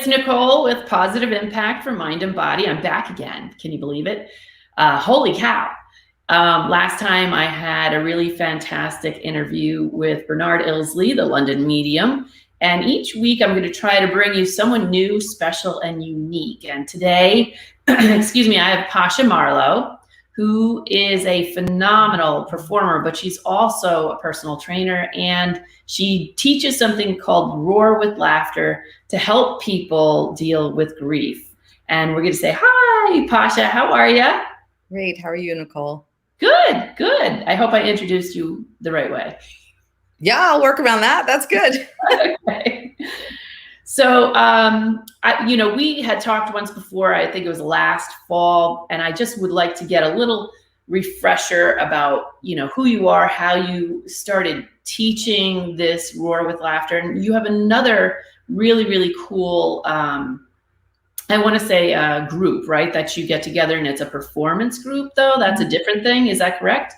Nicole with Positive Impact for Mind and Body. I'm back again. Can you believe it? Holy cow. Last time I had a really fantastic interview with Bernard Ilsley, the London medium. And each week I'm going to try to bring you someone new, special, and unique. And today, excuse me, I have Pasha Marlowe, who is a phenomenal performer, but she's also a personal trainer, and she teaches something called Roar with Laughter to help people deal with grief. And we're going to say, hi, Pasha, how are you? Great. How are you, Nicole? Good, good. I hope I introduced you the right way. Yeah, I'll work around that. That's good. Okay. So, we had talked once before, I think it was last fall, and I just would like to get a little refresher about, who you are, how you started teaching this Roar with Laughter. And you have another really, really cool, I want to say group, right? That you get together, and it's a performance group, though. That's a different thing. Is that correct?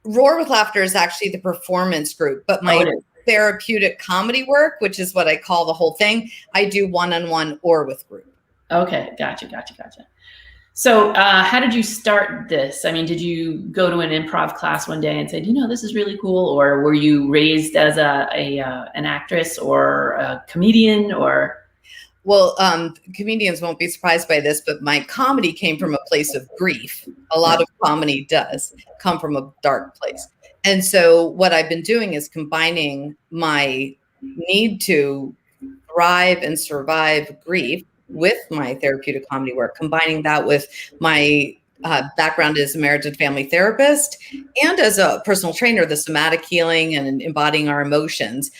Roar with Laughter is actually the performance group, but my therapeutic comedy work, which is what I call the whole thing, I do one-on-one or with group. Okay. Gotcha. So how did you start this? I mean, did you go to an improv class one day and say, this is really cool? Or were you raised as an actress or a comedian or? Well, comedians won't be surprised by this, but my comedy came from a place of grief. A lot of comedy does come from a dark place. And so what I've been doing is combining my need to thrive and survive grief with my therapeutic comedy work, combining that with my background as a marriage and family therapist and as a personal trainer, the somatic healing and embodying our emotions.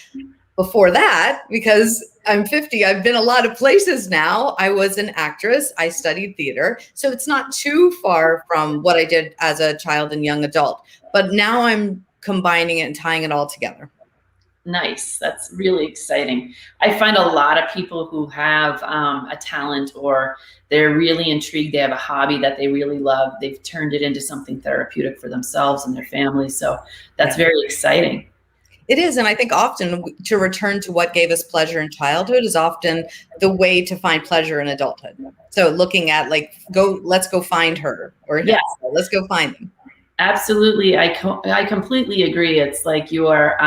Before that, because I'm 50, I've been a lot of places now. I was an actress. I studied theater. So it's not too far from what I did as a child and young adult. But now I'm combining it and tying it all together. Nice. That's really exciting. I find a lot of people who have a talent or they're really intrigued, they have a hobby that they really love, they've turned it into something therapeutic for themselves and their families. So that's very exciting. It is. And I think often to return to what gave us pleasure in childhood is often the way to find pleasure in adulthood. So looking at let's go find her or let's go find them. Absolutely. I completely agree. It's like you are,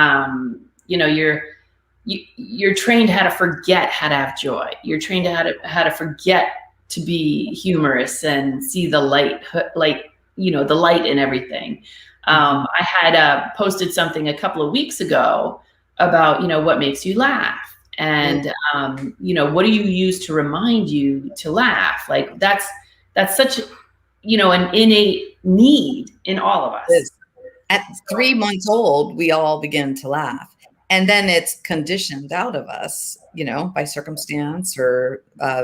you're trained how to forget how to have joy. You're trained how to forget to be humorous and see the light, the light in everything. I had posted something a couple of weeks ago about, what makes you laugh and, what do you use to remind you to laugh? Like that's such, an innate need in all of us. At 3 months old, we all begin to laugh. And then it's conditioned out of us, by circumstance or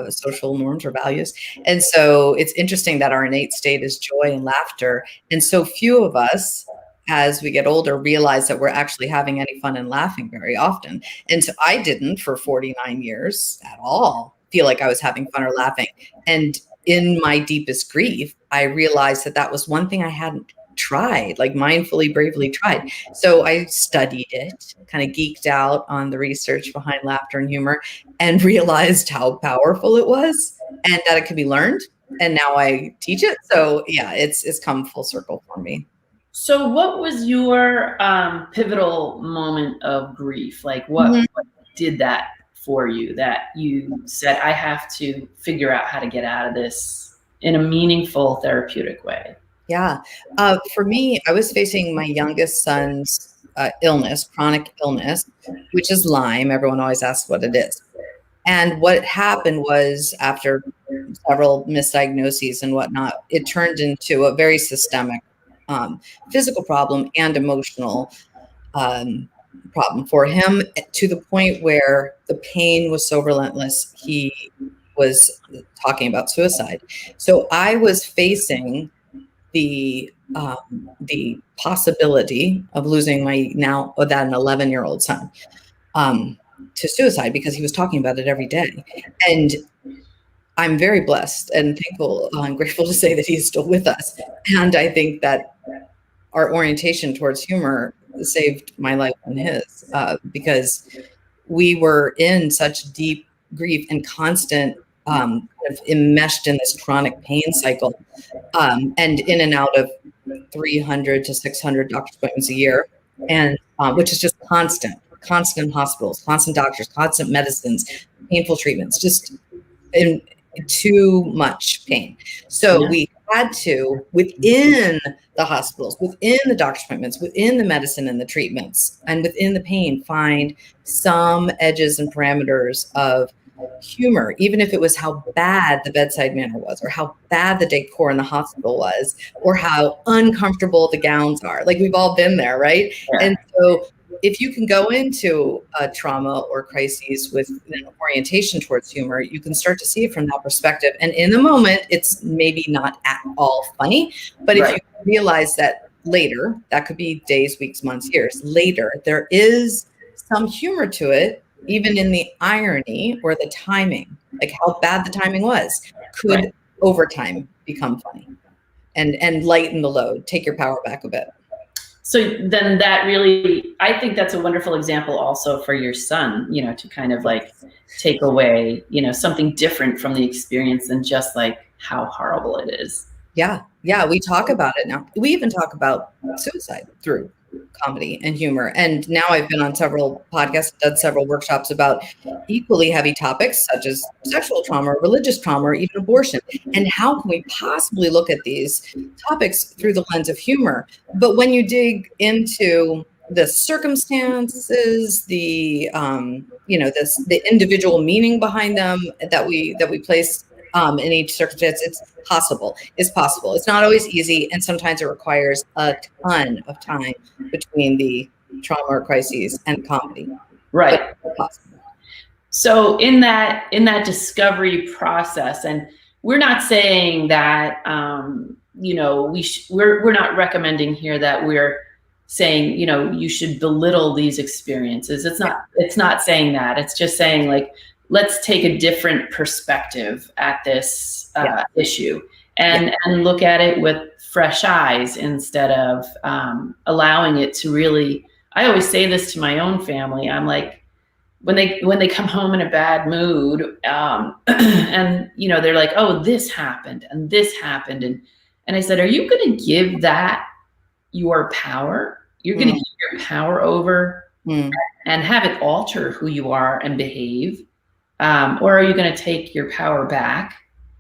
social norms or values. And so it's interesting that our innate state is joy and laughter. And so few of us, as we get older, realize that we're actually having any fun and laughing very often. And so I didn't for 49 years at all feel like I was having fun or laughing. And in my deepest grief, I realized that was one thing I hadn't tried, like mindfully, bravely tried. So I studied it, kind of geeked out on the research behind laughter and humor and realized how powerful it was and that it could be learned. And now I teach it. So yeah, it's come full circle for me. So what was your pivotal moment of grief? Like what did that for you that you said, I have to figure out how to get out of this in a meaningful therapeutic way? Yeah. For me, I was facing my youngest son's chronic illness, which is Lyme. Everyone always asks what it is. And what happened was after several misdiagnoses and whatnot, it turned into a very systemic physical problem and emotional problem for him, to the point where the pain was so relentless, he was talking about suicide. So I was facing the possibility of losing my now that an 11-year-old son to suicide because he was talking about it every day. And I'm very blessed and thankful and grateful to say that he's still with us. And I think that our orientation towards humor saved my life and his, because we were in such deep grief and constant kind of enmeshed in this chronic pain cycle, and in and out of 300 to 600 doctor's appointments a year, and which is just constant hospitals, constant doctors, constant medicines, painful treatments, just in too much pain. So we had to, within the hospitals, within the doctor's appointments, within the medicine and the treatments, and within the pain, find some edges and parameters of humor, even if it was how bad the bedside manner was, or how bad the decor in the hospital was, or how uncomfortable the gowns are. Like, we've all been there, right? Yeah. And so if you can go into a trauma or crises with an orientation towards humor, you can start to see it from that perspective. And in the moment, it's maybe not at all funny, but if you realize that later, that could be days, weeks, months, years later, there is some humor to it, even in the irony or the timing, like how bad the timing was, could over time become funny and lighten the load, take your power back a bit. So then that really, I think that's a wonderful example also for your son, you know, to kind of like take away, you know, something different from the experience than just like how horrible it is. Yeah. Yeah. We talk about it now. We even talk about suicide through comedy and humor. And now I've been on several podcasts, done several workshops about equally heavy topics such as sexual trauma, or religious trauma, or even abortion. And how can we possibly look at these topics through the lens of humor? But when you dig into the circumstances, the the individual meaning behind them that we place in each circumstance, it's possible. It's not always easy, and sometimes it requires a ton of time between the trauma or crises and comedy. Right. So in that discovery process, and we're not saying that we're not recommending here that we're saying, you know, you should belittle these experiences. It's not saying that. It's just saying, like, let's take a different perspective at this issue and look at it with fresh eyes instead of allowing it to really. I always say this to my own family. I'm like, when they come home in a bad mood, and you know, they're like, oh, this happened and this happened, and I said, are you going to give that your power? You're going to give your power over and have it alter who you are and behave. Or are you going to take your power back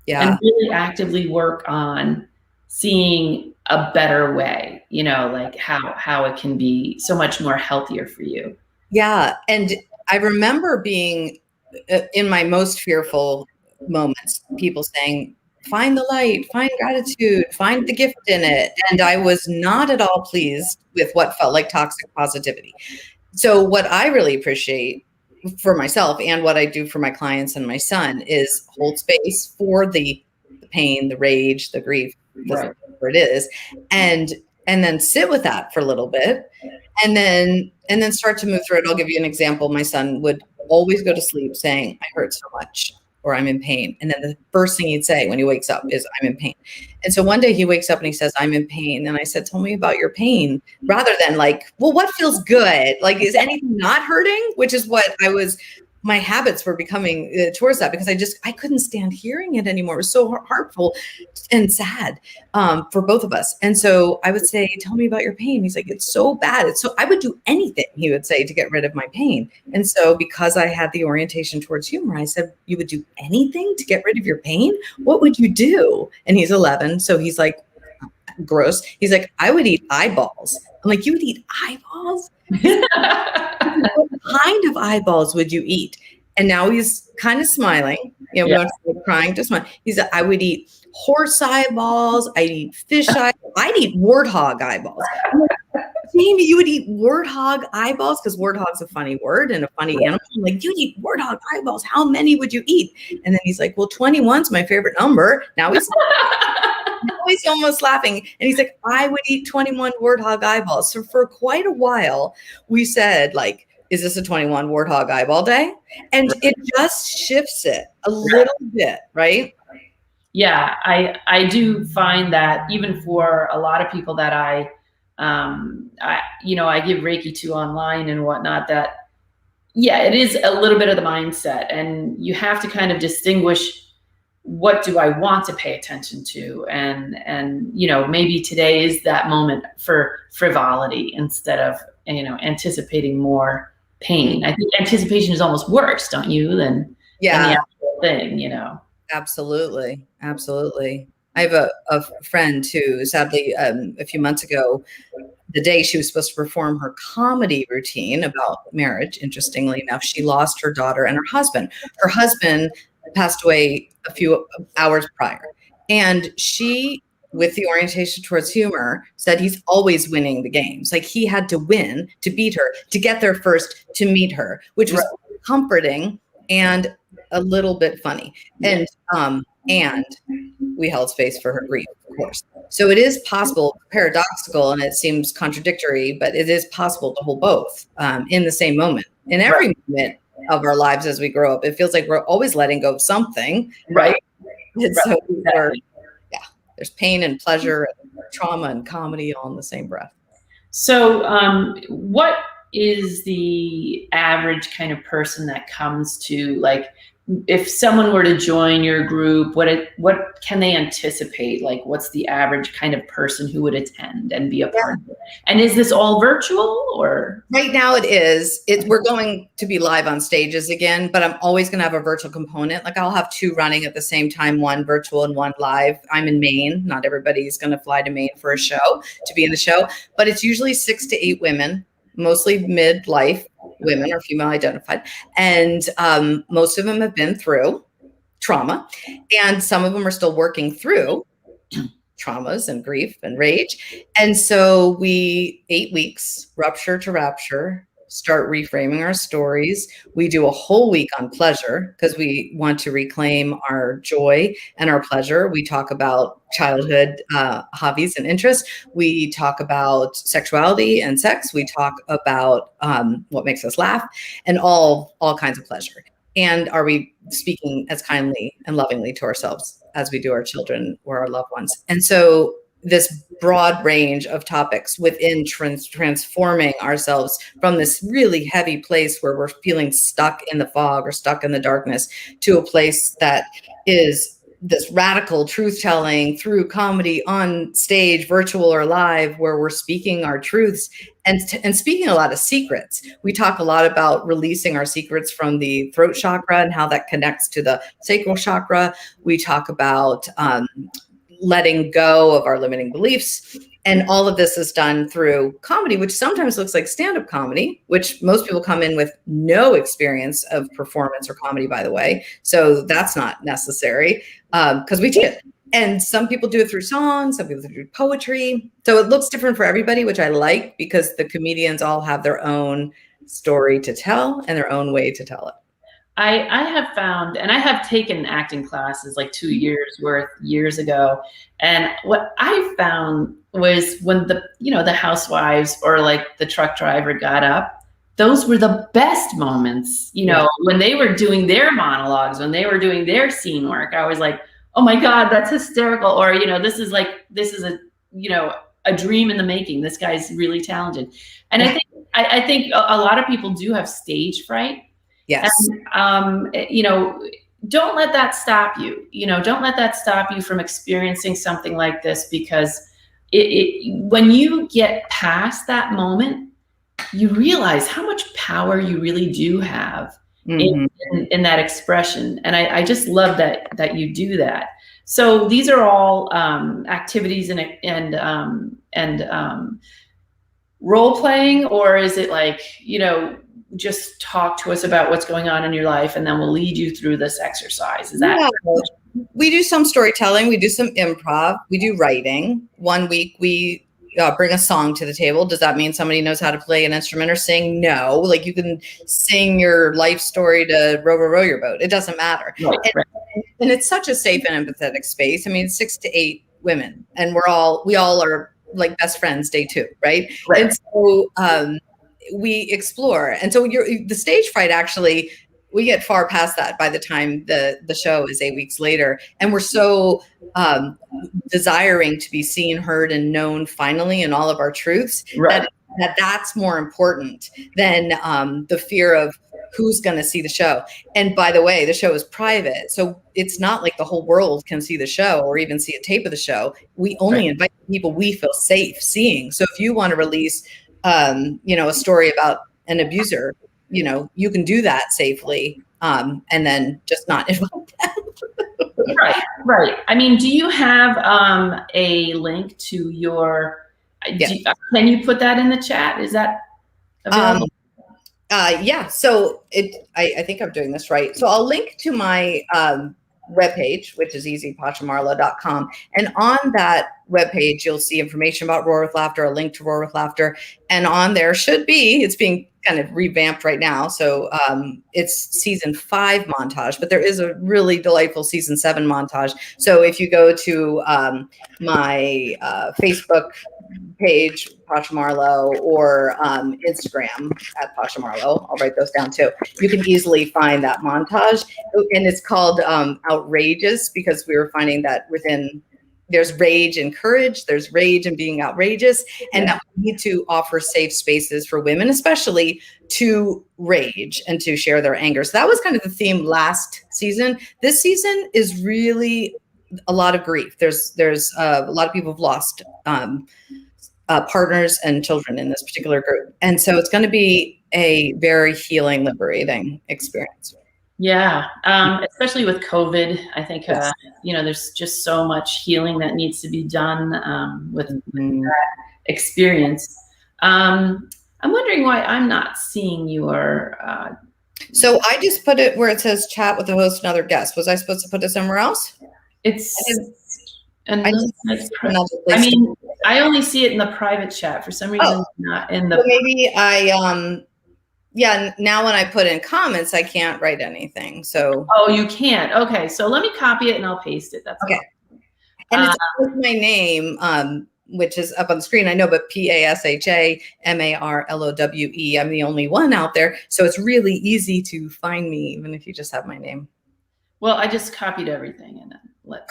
and really actively work on seeing a better way, you know, like how it can be so much more healthier for you? Yeah. And I remember being in my most fearful moments, people saying, find the light, find gratitude, find the gift in it. And I was not at all pleased with what felt like toxic positivity. So what I really appreciate for myself and what I do for my clients and my son is hold space for the pain, the rage, the grief, whatever it is, and then sit with that for a little bit, and then start to move through it. I'll give you an example. My son would always go to sleep saying, I hurt so much, or I'm in pain. And then the first thing he'd say when he wakes up is, I'm in pain. And so one day he wakes up and he says, I'm in pain. And I said, tell me about your pain, rather than like, well, what feels good? Like, is anything not hurting? Which is what my habits were becoming towards that, because I couldn't stand hearing it anymore. It was so hurtful and sad for both of us. And so I would say, tell me about your pain. He's like, it's so bad. I would do anything, he would say, to get rid of my pain. And so because I had the orientation towards humor, I said, you would do anything to get rid of your pain? What would you do? And he's 11. So he's like, gross. He's like, I would eat eyeballs. I'm like, you would eat eyeballs? What kind of eyeballs would you eat? And now he's kind of smiling. You know, we don't say crying, just smile. He's like, I would eat horse eyeballs. I'd eat fish eyeballs. I'd eat warthog eyeballs. Jamie, you would eat warthog eyeballs? Because warthog's a funny word and a funny animal. I'm like, you'd eat warthog eyeballs. How many would you eat? And then he's like, well, 21's my favorite number. Now he's almost laughing. And he's like, I would eat 21 warthog eyeballs. So for quite a while, we said, like, is this a 21 warthog eyeball day? And it just shifts it a little bit, right? Yeah, I do find that even for a lot of people that I give Reiki to online and whatnot, that, yeah, it is a little bit of the mindset, and you have to kind of distinguish, what do I want to pay attention to? And maybe today is that moment for frivolity instead of, anticipating more pain. I think anticipation is almost worse, don't you, than the actual thing, Absolutely. Absolutely. I have a friend who sadly, a few months ago, the day she was supposed to perform her comedy routine about marriage, interestingly enough, she lost her daughter and her husband. Her husband passed away a few hours prior. And she, with the orientation towards humor, said he's always winning the games. Like he had to win to beat her, to get there first, to meet her, which was comforting and a little bit funny. And we held space for her grief, of course. So it is possible, paradoxical, and it seems contradictory, but it is possible to hold both in the same moment. In every moment of our lives as we grow up, it feels like we're always letting go of something, right? And so there's pain and pleasure and trauma and comedy all in the same breath. So what is the average kind of person that comes to, like, if someone were to join your group, what can they anticipate? Like, what's the average kind of person who would attend and be a part of it? And is this all virtual, or? Right now it is. We're going to be live on stages again, but I'm always going to have a virtual component. Like I'll have two running at the same time, one virtual and one live. I'm in Maine. Not everybody's going to fly to Maine for a show, to be in the show, but it's usually 6 to 8 women, mostly midlife women or female identified. And most of them have been through trauma, and some of them are still working through traumas and grief and rage. And so 8 weeks, rupture to rapture, start reframing our stories. We do a whole week on pleasure because we want to reclaim our joy and our pleasure. We talk about childhood hobbies and interests. We talk about sexuality and sex. We talk about what makes us laugh and all kinds of pleasure. And are we speaking as kindly and lovingly to ourselves as we do our children or our loved ones? And so this broad range of topics within transforming ourselves from this really heavy place where we're feeling stuck in the fog or stuck in the darkness to a place that is this radical truth telling through comedy on stage, virtual or live, where we're speaking our truths and speaking a lot of secrets. We talk a lot about releasing our secrets from the throat chakra and how that connects to the sacral chakra. We talk about letting go of our limiting beliefs. And all of this is done through comedy, which sometimes looks like stand-up comedy, which most people come in with no experience of performance or comedy, by the way. So that's not necessary because we teach it. And some people do it through songs, some people do it through poetry. So it looks different for everybody, which I like because the comedians all have their own story to tell and their own way to tell it. I have found, and I have taken acting classes like 2 years worth years ago. And what I found was when the housewives or like the truck driver got up, those were the best moments, when they were doing their monologues, when they were doing their scene work. I was like, oh my God, that's hysterical. Or, this is a dream in the making. This guy's really talented. And I think a lot of people do have stage fright. Yes. And, don't let that stop you. Don't let that stop you from experiencing something like this, because when you get past that moment, you realize how much power you really do have in that expression. And I just love that you do that. So these are all activities and role playing, or is it like, just talk to us about what's going on in your life and then we'll lead you through this exercise? Is that? Yeah. We do some storytelling. We do some improv. We do writing. 1 week we bring a song to the table. Does that mean somebody knows how to play an instrument or sing? No. Like you can sing your life story to row your boat. It doesn't matter. Right. And it's such a safe and empathetic space. I mean, 6 to 8 women, and we all are like best friends day 2, right? And so we explore. And so the stage fright, actually, we get far past that by the time the show is 8 weeks later. And we're so desiring to be seen, heard, and known finally in all of our truths, that's more important than the fear of who's going to see the show. And by the way, the show is private. So it's not like the whole world can see the show or even see a tape of the show. We only invite people we feel safe seeing. So if you want to release, a story about an abuser, you can do that safely. And then just not invite them. Right. I mean, do you have a link to your, can you put that in the chat? Is that available? Yeah. So I think I'm doing this right. So I'll link to my webpage, which is easy, pashamarlowe.com. And on that webpage, you'll see information about Roar with Laughter, a link to Roar with Laughter. And on there it's being kind of revamped right now. So it's season 5 montage, but there is a really delightful season 7 montage. So if you go to my Facebook page, Pasha Marlowe, or Instagram at Pasha Marlowe, I'll write those down too. You can easily find that montage. And it's called Outrageous, because we were finding that there's rage and courage, there's rage and being outrageous, and that we need to offer safe spaces for women, especially to rage and to share their anger. So that was kind of the theme last season. This season is really a lot of grief. There's a lot of people have lost partners and children in this particular group. And so it's going to be a very healing, liberating experience. Yeah. Especially with COVID, I think, there's just so much healing that needs to be done with that experience. I'm wondering why I'm not seeing your... So I just put it where it says chat with the host and other guests. Was I supposed to put it somewhere else? I only see it in the private chat for some reason. Not in the. So maybe now when I put in comments, I can't write anything. So. Oh, you can't. Okay, so let me copy it and I'll paste it. That's okay. And it's with my name, which is up on the screen. I know, but PashaMarlowe. I'm the only one out there, so it's really easy to find me, even if you just have my name. Well, I just copied everything and let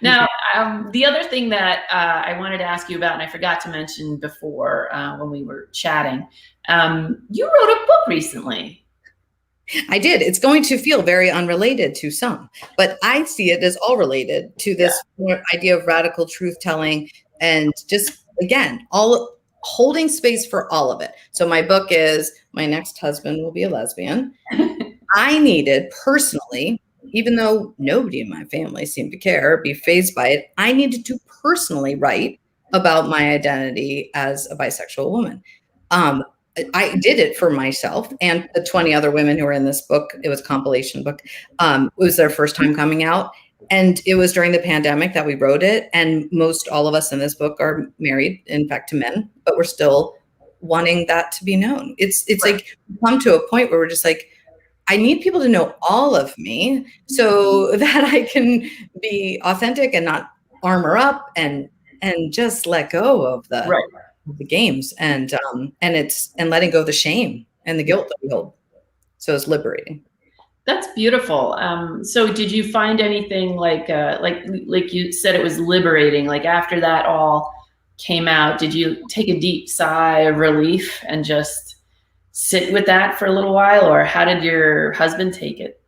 Now, the other thing that I wanted to ask you about, and I forgot to mention before when we were chatting, you wrote a book recently. I did. It's going to feel very unrelated to some, but I see it as all related to this idea of radical truth telling, and just, again, all holding space for all of it. So my book is My Next Husband Will Be a Lesbian. I needed personally, even though nobody in my family seemed to care or be fazed by it, I needed to personally write about my identity as a bisexual woman. I did it for myself and the 20 other women who were in this book. It was a compilation book. It was their first time coming out. And it was during the pandemic that we wrote it. And most all of us in this book are married, in fact, to men, but we're still wanting that to be known. It's like we come to a point where we're just like, I need people to know all of me so that I can be authentic and not armor up and just let go of the games and letting go of the shame and the guilt that we hold. So it's liberating. That's beautiful. So did you find anything like you said, it was liberating, like after that all came out, did you take a deep sigh of relief and just sit with that for a little while, or how did your husband take it?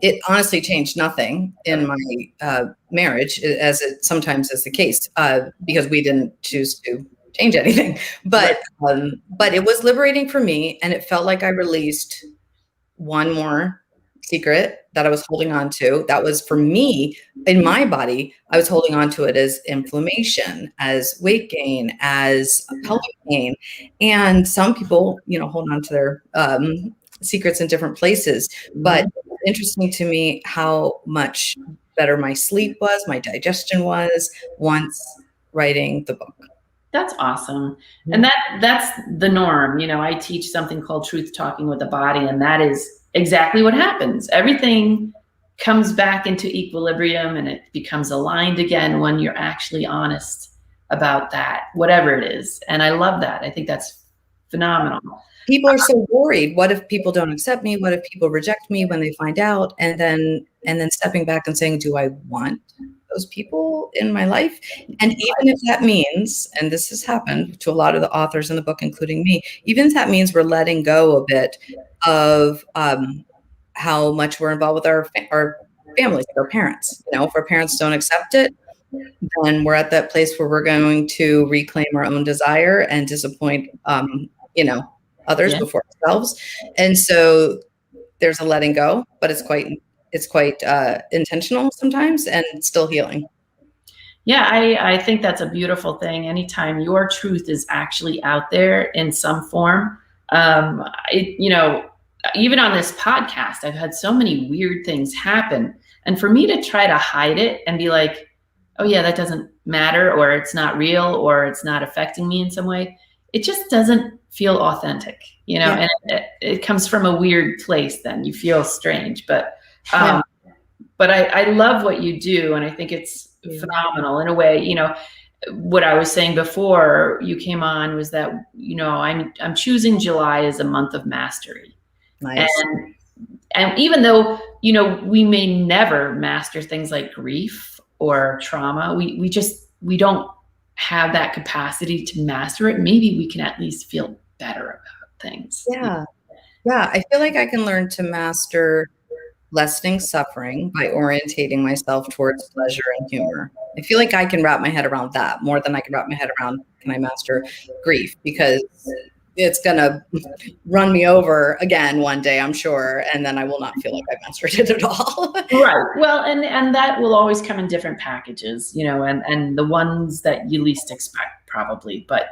It honestly changed nothing in my marriage, as it sometimes is the case, because we didn't choose to change anything. But it was liberating for me, and it felt like I released one more secret that I was holding on to. That was for me in my body. I was holding on to it as inflammation, as weight gain, as pelvic pain. And some people, hold on to their secrets in different places. But it's interesting to me how much better my sleep was, my digestion was once writing the book. That's awesome. And that's the norm. I teach something called truth talking with the body, and that is exactly what happens. Everything comes back into equilibrium and it becomes aligned again when you're actually honest about that, whatever it is. And I love that. I think that's phenomenal. People are so worried. What if people don't accept me? What if people reject me when they find out? And then stepping back and saying, do I want those people in my life. And even if that means, and this has happened to a lot of the authors in the book, including me, even if that means we're letting go a bit of how much we're involved with our families, our parents. You know, if our parents don't accept it, then we're at that place where we're going to reclaim our own desire and disappoint, you know, others before ourselves. And so there's a letting go, but it's quite intentional sometimes and still healing. Yeah, I think that's a beautiful thing. Anytime your truth is actually out there in some form, you know, even on this podcast, I've had so many weird things happen. And for me to try to hide it and be like, oh yeah, that doesn't matter, or it's not real, or it's not affecting me in some way, it just doesn't feel authentic, you know, and it comes from a weird place. Then you feel strange, but I love what you do. And I think it's phenomenal in a way. You know, what I was saying before you came on was that, you know, I'm choosing July as a month of mastery. Nice. And even though, you know, we may never master things like grief or trauma, we don't have that capacity to master it. Maybe we can at least feel better about things. Yeah. I feel like I can learn to master lessening suffering by orientating myself towards pleasure and humor. I feel like I can wrap my head around that more than I can wrap my head around, can I master grief? Because it's going to run me over again one day, I'm sure. And then I will not feel like I mastered it at all. Right. Well, and that will always come in different packages, you know, and the ones that you least expect probably. But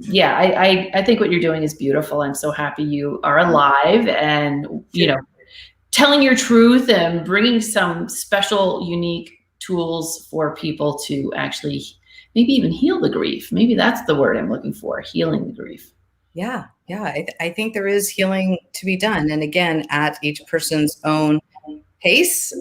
yeah, I think what you're doing is beautiful. I'm so happy you are alive and, you know, telling your truth and bringing some special, unique tools for people to actually maybe even heal the grief. Maybe that's the word I'm looking for, healing the grief. Yeah. I think there is healing to be done. And again, at each person's own pace,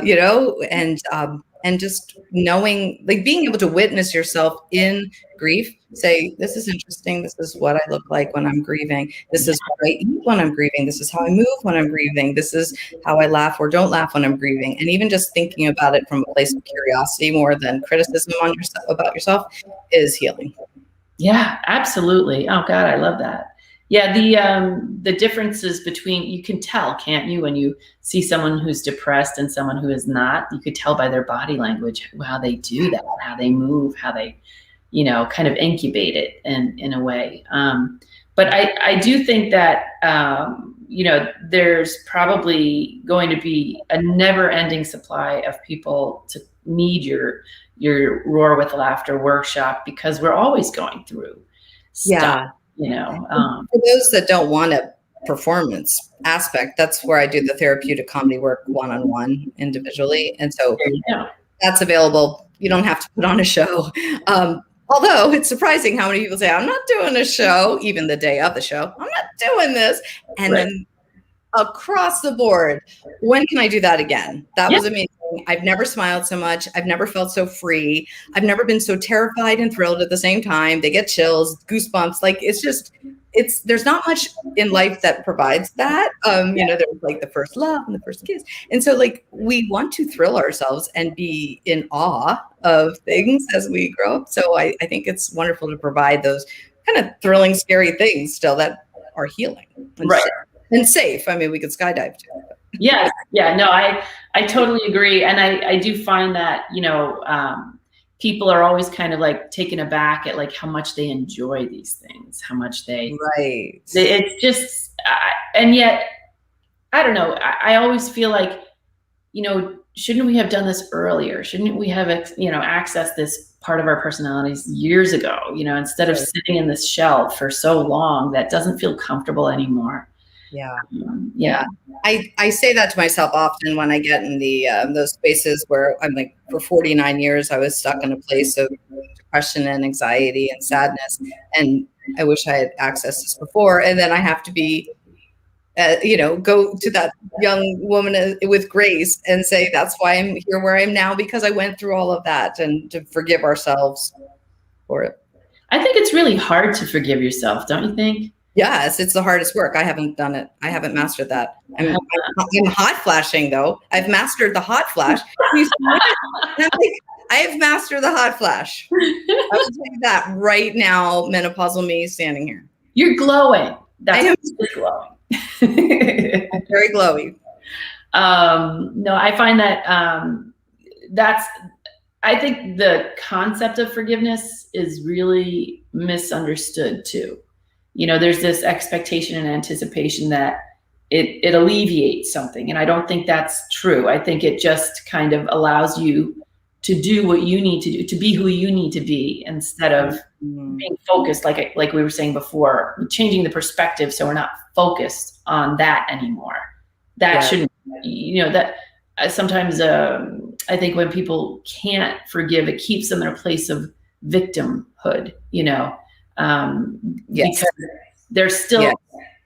you know, and just knowing, like being able to witness yourself in grief, say, this is interesting. This is what I look like when I'm grieving. This is what I eat when I'm grieving. This is how I move when I'm grieving. This is how I laugh or don't laugh when I'm grieving. And even just thinking about it from a place of curiosity more than criticism on yourself, about yourself, is healing. Yeah, absolutely. Oh God, I love that. Yeah, the differences between, you can tell, can't you, when you see someone who's depressed and someone who is not. You could tell by their body language how they do that, how they move, how they, you know, kind of incubate it in a way. But I do think that you know, there's probably going to be a never-ending supply of people to need your Roar with Laughter workshop, because we're always going through stuff. You know, for those that don't want a performance aspect, that's where I do the therapeutic comedy work one-on-one individually. And so that's available. You don't have to put on a show. Although it's surprising how many people say, I'm not doing a show, even the day of the show, I'm not doing this. And then across the board, when can I do that again? That was amazing. I've never smiled so much. I've never felt so free. I've never been so terrified and thrilled at the same time. They get chills, goosebumps. Like, there's not much in life that provides that. You know, there's like the first love and the first kiss. And so like, we want to thrill ourselves and be in awe of things as we grow up. So I think it's wonderful to provide those kind of thrilling, scary things still that are healing. And safe. I mean, we could skydive too. Yes. Yeah, no, I totally agree. And I do find that, you know, people are always kind of like taken aback at like how much they enjoy these things, how much it's just, and yet, I don't know. I always feel like, you know, shouldn't we have done this earlier? Shouldn't we have, you know, accessed this part of our personalities years ago, you know, instead of sitting in this shell for so long that doesn't feel comfortable anymore. Yeah. I say that to myself often when I get in the those spaces where I'm like, for 49 years, I was stuck in a place of depression and anxiety and sadness. And I wish I had accessed this before. And then I have to be, you know, go to that young woman with grace and say, that's why I'm here where I am now, because I went through all of that, and to forgive ourselves for it. I think it's really hard to forgive yourself, don't you think? Yes, it's the hardest work. I haven't done it. I haven't mastered that. I'm hot flashing though. I've mastered the hot flash. And I'm like, I have mastered the hot flash. I will tell you that right now, menopausal me standing here. You're glowing. I am glowing. I'm very glowy. No, I find that I think the concept of forgiveness is really misunderstood too. There's this expectation and anticipation that it alleviates something. And I don't think that's true. I think it just kind of allows you to do what you need to do, to be who you need to be, instead of being focused, like we were saying before, changing the perspective so we're not focused on that anymore. That shouldn't, that sometimes I think when people can't forgive, it keeps them in a place of victimhood, because they're still,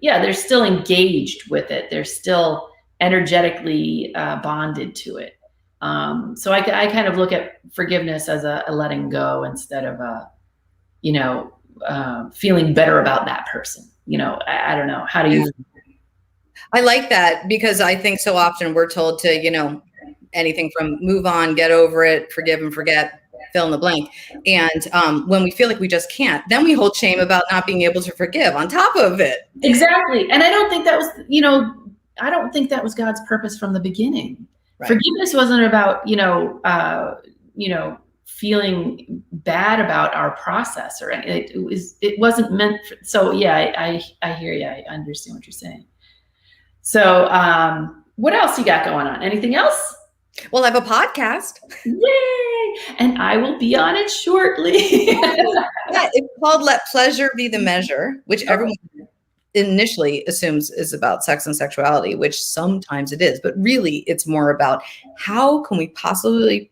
they're still engaged with it. They're still energetically bonded to it. So I kind of look at forgiveness as a letting go instead of feeling better about that person. I don't know. How do you? I like that, because I think so often we're told to, anything from move on, get over it, forgive and forget, fill in the blank. And when we feel like we just can't, then we hold shame about not being able to forgive on top of it. Exactly. And I don't think that was, I don't think that was God's purpose from the beginning. Right. Forgiveness wasn't about, feeling bad about our process or anything. It wasn't meant for, so yeah, I hear you. I understand what you're saying. So what else you got going on? Anything else? Well, I have a podcast. Yay! And I will be on it shortly. It's called Let Pleasure Be the Measure, which everyone initially assumes is about sex and sexuality, which sometimes it is, but really it's more about how can we possibly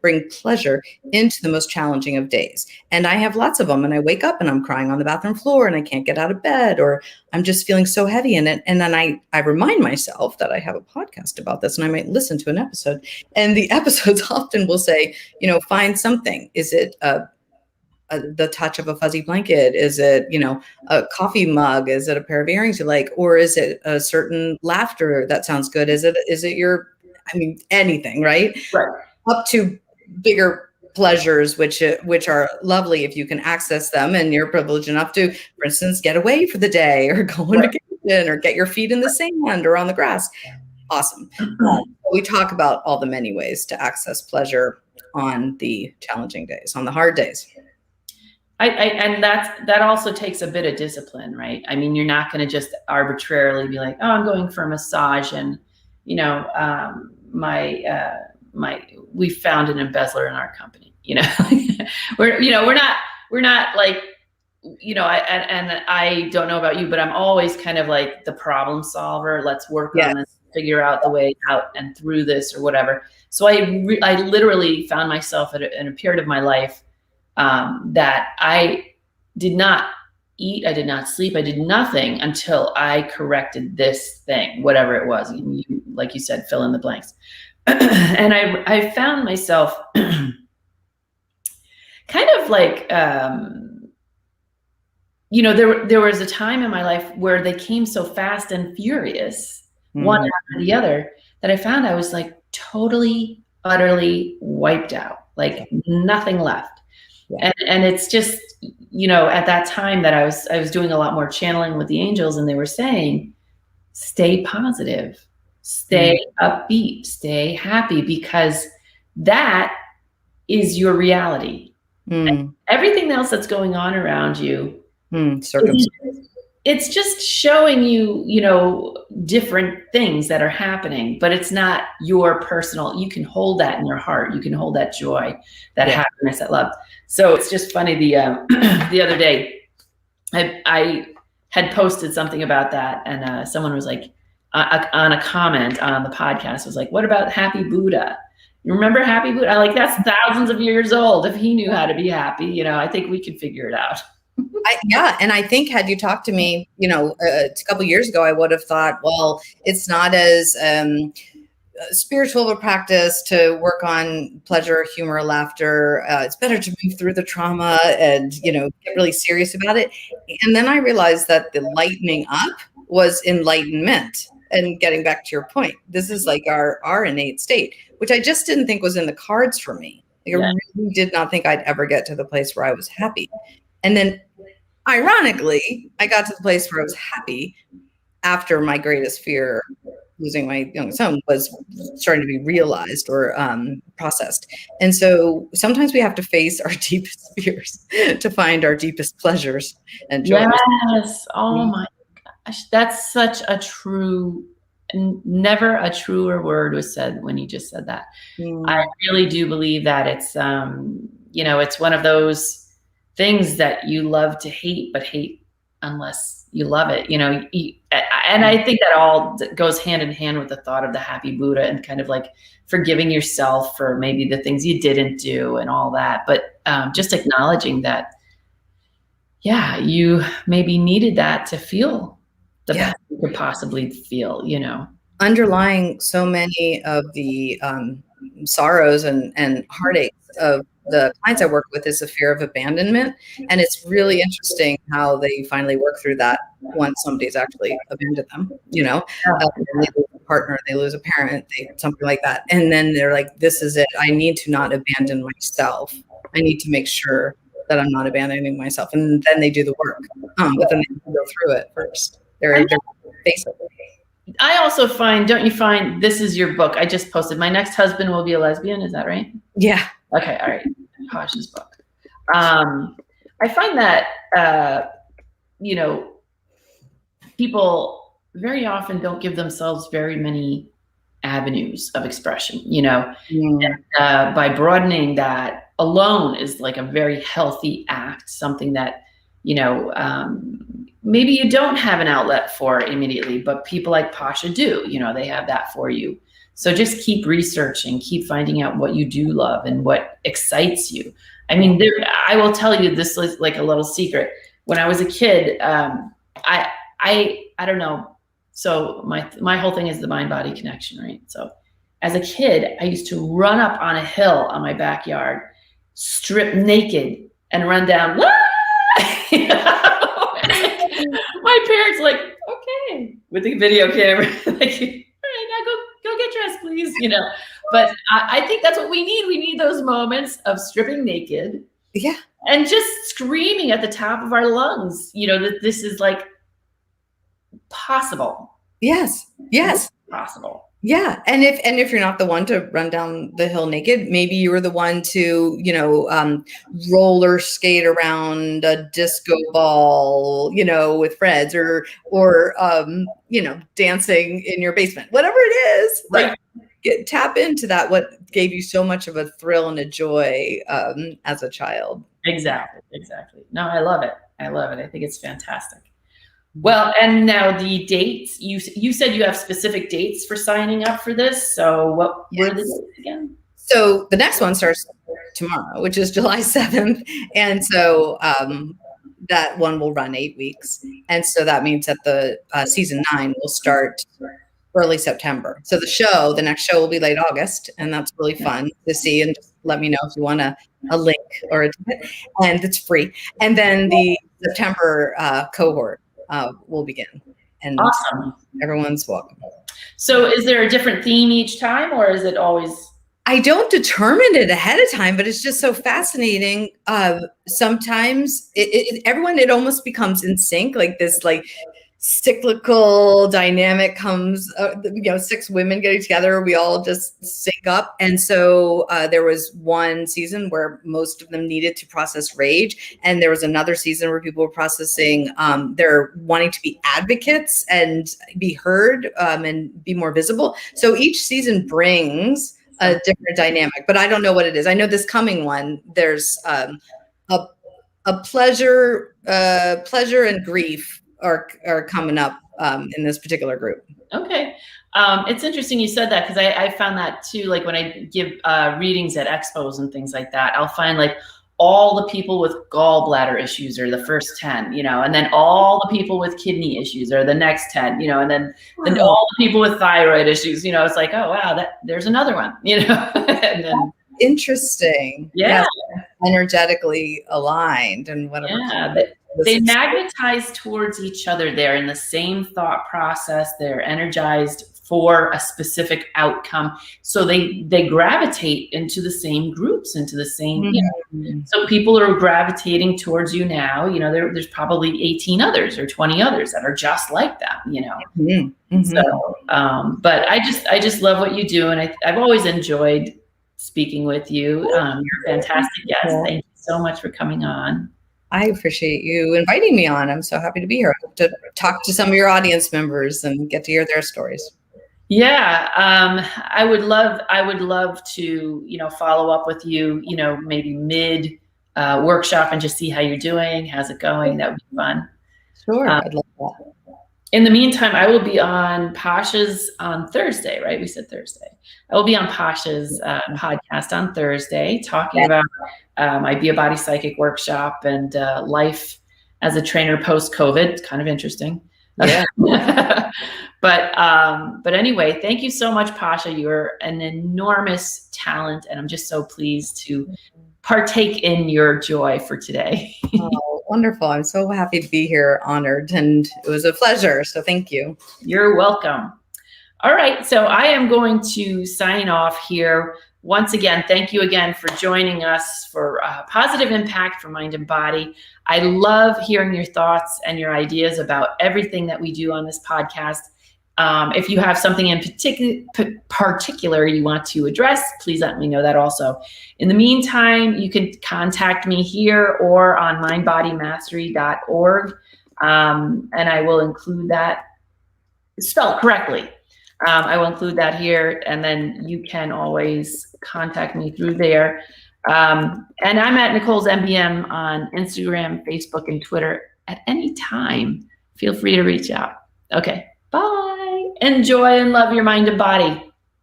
bring pleasure into the most challenging of days. And I have lots of them, and I wake up and I'm crying on the bathroom floor and I can't get out of bed, or I'm just feeling so heavy in it. And then I remind myself that I have a podcast about this, and I might listen to an episode, and the episodes often will say, find something. Is it the touch of a fuzzy blanket? Is it, a coffee mug? Is it a pair of earrings you like? Or is it a certain laughter that sounds good? Is it anything, right? Up to bigger pleasures, which are lovely if you can access them and you're privileged enough to, for instance, get away for the day or go on vacation or get your feet in the sand or on the grass. Awesome. We talk about all the many ways to access pleasure on the challenging days, on the hard days. And that also takes a bit of discipline, right? I mean, you're not going to just arbitrarily be like, oh, I'm going for a massage, and we found an embezzler in our company. We're not like, and I don't know about you, but I'm always kind of like the problem solver. Let's work on this, figure out the way out and through this or whatever. So I literally found myself in a period of my life that I did not eat, I did not sleep, I did nothing until I corrected this thing, whatever it was. Like you said, fill in the blanks. And I found myself kind of like, there was a time in my life where they came so fast and furious, one after the other, that I found I was like totally, utterly wiped out, like nothing left. Yeah. And it's just, at that time that I was doing a lot more channeling with the angels, and they were saying, stay positive, stay upbeat, stay happy, because that is your reality. And everything else that's going on around you, it's just showing you, different things that are happening, but it's not your personal. You can hold that in your heart. You can hold that joy, that happiness, that love. So it's just funny. The other day, I had posted something about that, and someone was like, on a comment on the podcast, was like, "What about Happy Buddha? You remember Happy Buddha? Like, that's thousands of years old. If he knew how to be happy, I think we could figure it out." And I think had you talked to me, a couple of years ago, I would have thought, well, it's not as spiritual of a practice to work on pleasure, humor, laughter. It's better to move through the trauma and, get really serious about it. And then I realized that the lightening up was enlightenment. And getting back to your point, this is like our innate state, which I just didn't think was in the cards for me. Like, I really did not think I'd ever get to the place where I was happy. And then ironically, I got to the place where I was happy after my greatest fear, losing my young son, was starting to be realized or processed. And so sometimes we have to face our deepest fears to find our deepest pleasures and joys. Yes. Oh my gosh. That's such a true, never a truer word was said when you just said that. I really do believe that it's, it's one of those things that you love to hate, but hate unless you love it, and I think that all goes hand in hand with the thought of the happy Buddha and kind of like forgiving yourself for maybe the things you didn't do and all that. But just acknowledging that, you maybe needed that to feel the best you could possibly feel, Underlying so many of the sorrows and heartaches of the clients I work with is a fear of abandonment. And it's really interesting how they finally work through that once somebody's actually abandoned them, they lose a partner, they lose a parent, something like that. And then they're like, this is it. I need to not abandon myself. I need to make sure that I'm not abandoning myself. And then they do the work. But then they go through it first. They're basically. I also find, don't you find, this is your book. I just posted, My Next Husband Will Be a Lesbian. Is that right? Yeah. Okay. All right. Pashas Book. I find that, people very often don't give themselves very many avenues of expression, and, by broadening that alone is like a very healthy act, something that, maybe you don't have an outlet for immediately, but people like Pasha do, they have that for you. So just keep researching, keep finding out what you do love and what excites you. I mean, I will tell you, this is like a little secret. When I was a kid, I don't know. So my whole thing is the mind-body connection, right? So as a kid, I used to run up on a hill on my backyard, strip naked, and run down. My parents like, okay, with the video camera, like, all right, now go get dressed, please, But I think that's what we need. We need those moments of stripping naked, and just screaming at the top of our lungs, that this is like possible. Yes. Possible. Yeah. And if you're not the one to run down the hill naked, maybe you were the one to, roller skate around a disco ball, with friends or dancing in your basement, whatever it is, like tap into that, what gave you so much of a thrill and a joy as a child. Exactly. No, I love it. I think it's fantastic. Well, and now the dates, you said you have specific dates for signing up for this. So what were the dates again? So the next one starts tomorrow, which is July 7th. And so that one will run 8 weeks. And so that means that the season 9 will start early September. So the next show will be late August. And that's really fun to see. And just let me know if you want a link or a ticket. And it's free. And then the September cohort will begin, and awesome. Everyone's welcome. So is there a different theme each time, or is it always? I don't determine it ahead of time, but it's just so fascinating. Sometimes it almost becomes in sync, like this, like cyclical dynamic comes, 6 women getting together, we all just sync up. And so there was one season where most of them needed to process rage. And there was another season where people were processing, they're wanting to be advocates and be heard and be more visible. So each season brings a different dynamic, but I don't know what it is. I know this coming one, there's a pleasure and grief are coming up in this particular group. Okay. It's interesting you said that, because I found that too, like when I give readings at expos and things like that, I'll find like all the people with gallbladder issues are the first 10, you know, and then all the people with kidney issues are the next 10, you know, and then all the people with thyroid issues, you know, it's like, oh, wow, there's another one, you know. And then, interesting. yeah. Yes, energetically aligned and whatever. Yeah, they magnetize towards each other. They're in the same thought process. They're energized for a specific outcome. So they gravitate into the same groups, into the same, you know. So people are gravitating towards you now. You know, there's probably 18 others or 20 others that are just like them, you know. So, but I just love what you do. And I've always enjoyed speaking with you. You're a fantastic guest. Thank you so much for coming on. I appreciate you inviting me on. I'm so happy to be here. I hope to talk to some of your audience members and get to hear their stories. Yeah, I would love to, you know, follow up with you, you know, maybe mid workshop and just see how you're doing. How's it going? That would be fun. Sure, I'd love that. In the meantime, I will be on Pasha's on Thursday, right? We said Thursday. I will be on Pasha's podcast on Thursday talking about my Be a Body Psychic workshop and life as a trainer post-COVID. It's kind of interesting. Yeah. But anyway, thank you so much, Pasha. You're an enormous talent, and I'm just so pleased to partake in your joy for today. Oh, wonderful. I'm so happy to be here, honored, and it was a pleasure. So thank you. You're welcome. All right. So I am going to sign off here. Once again, thank you again for joining us for Positive Impact for Mind and Body. I love hearing your thoughts and your ideas about everything that we do on this podcast. If you have something in particular you want to address, please let me know that also. In the meantime, you can contact me here or on mindbodymastery.org, and I will include that spelled correctly. I will include that here, and then you can always contact me through there. And I'm at Nicole's MBM on Instagram, Facebook, and Twitter at any time. Feel free to reach out. Okay, bye. Enjoy and love your mind and body.